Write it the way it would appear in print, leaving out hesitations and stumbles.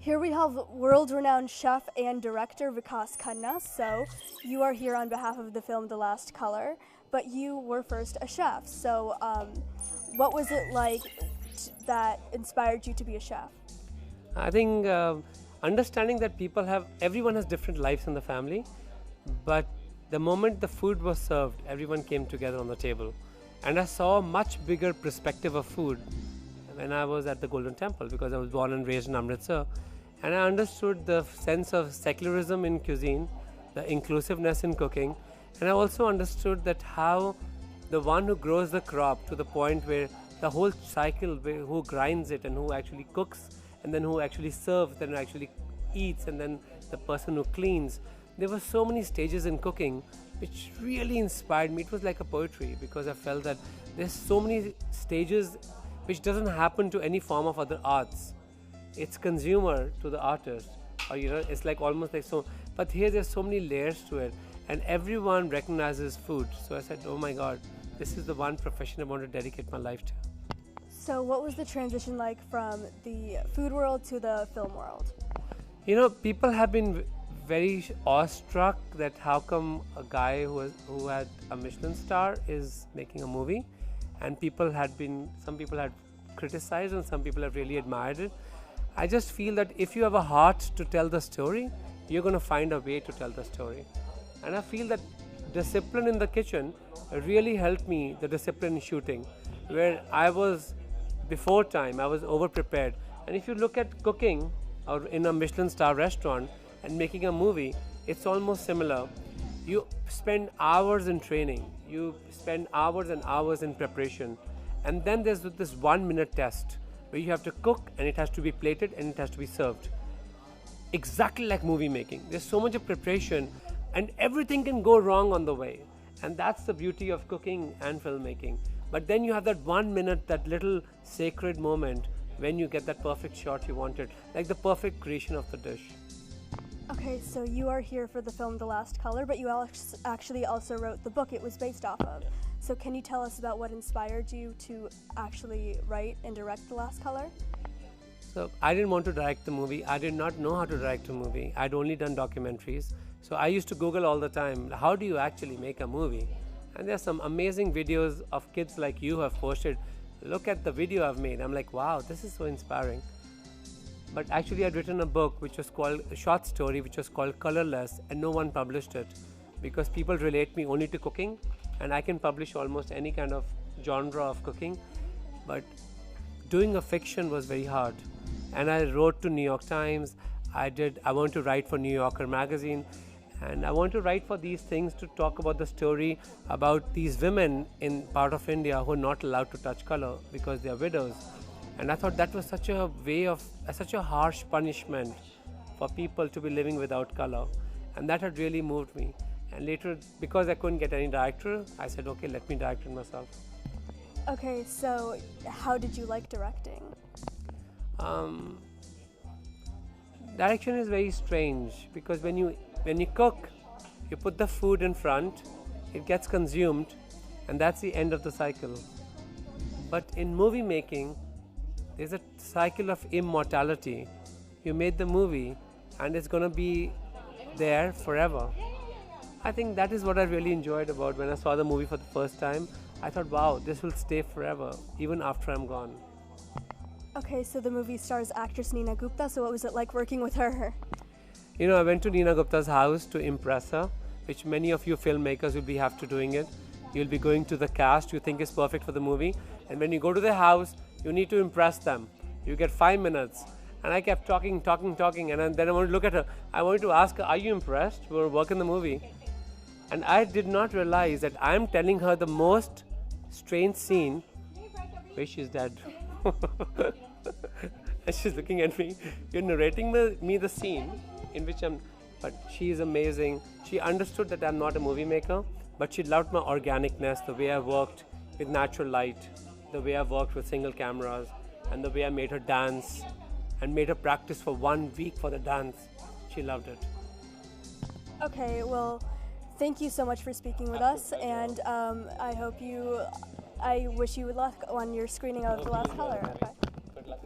Here we have world-renowned chef and director Vikas Khanna. So you are here on behalf of the film The Last Color, but you were first a chef. So what was it like that inspired you to be a chef? I think understanding that everyone has different lives in the family, but the moment the food was served, everyone came together on the table. And I saw a much bigger perspective of food when I was at the Golden Temple, because I was born and raised in Amritsar. And I understood the sense of secularism in cuisine, the inclusiveness in cooking, and I also understood that how the one who grows the crop to the point where the whole cycle, who grinds it and who actually cooks, and then who actually serves, then who actually eats, and then the person who cleans. There were so many stages in cooking which really inspired me. It was like a poetry, because I felt that there's so many stages which doesn't happen to any form of other arts. It's consumer to the artist, or it's like almost like so. But here there's so many layers to it, and everyone recognizes food. So I said, oh my God, this is the one profession I want to dedicate my life to. So what was the transition like from the food world to the film world? People have been very awestruck that how come a guy who had a Michelin star is making a movie, and some people had criticized and some people have really admired it. I just feel that if you have a heart to tell the story, you're going to find a way to tell the story. And I feel that discipline in the kitchen really helped me, the discipline in shooting, where I was, before time, I was over-prepared. And if you look at cooking or in a Michelin star restaurant and making a movie, it's almost similar. You spend hours in training, you spend hours and hours in preparation, and then there's this 1 minute test where you have to cook and it has to be plated and it has to be served. Exactly like movie making. There's so much of preparation and everything can go wrong on the way. And that's the beauty of cooking and filmmaking. But then you have that 1 minute, that little sacred moment when you get that perfect shot you wanted, like the perfect creation of the dish. Okay, so you are here for the film The Last Color, but you actually also wrote the book it was based off of. So can you tell us about what inspired you to actually write and direct The Last Color? So I didn't want to direct the movie. I did not know how to direct a movie. I'd only done documentaries. So I used to Google all the time, how do you actually make a movie? And there's some amazing videos of kids like you who have posted, look at the video I've made. I'm like, wow, this is so inspiring. But actually I'd written a book which was called, a short story which was called Colorless, and no one published it because people relate me only to cooking, and I can publish almost any kind of genre of cooking. But doing a fiction was very hard. And I wrote to New York Times, I want to write for New Yorker magazine, and I want to write for these things to talk about the story about these women in part of India who are not allowed to touch color because they are widows. And I thought that was such a harsh punishment for people to be living without color. And that had really moved me. And later, because I couldn't get any director, I said, okay, let me direct it myself. Okay, so how did you like directing? Direction is very strange, because when you cook, you put the food in front, it gets consumed, and that's the end of the cycle. But in movie making, there's a cycle of immortality. You made the movie and it's going to be there forever. I think that is what I really enjoyed about when I saw the movie for the first time. I thought, wow, this will stay forever, even after I'm gone. Okay, so the movie stars actress Neena Gupta, so what was it like working with her? I went to Neena Gupta's house to impress her, which many of you filmmakers will be have to doing it. You'll be going to the cast you think is perfect for the movie, and when you go to their house, you need to impress them. You get 5 minutes. And I kept talking, and then I wanted to look at her. I wanted to ask her, are you impressed? We were working the movie. And I did not realize that I'm telling her the most strange scene where she's dead. And she's looking at me. You're narrating me the scene in which but she is amazing. She understood that I'm not a movie maker, but she loved my organicness, the way I worked with natural light, the way I worked with single cameras, and the way I made her dance and made her practice for 1 week for the dance. She loved it. Okay, well, thank you so much for speaking with us, and I wish you luck on your screening of The Last Color. Okay. Good luck.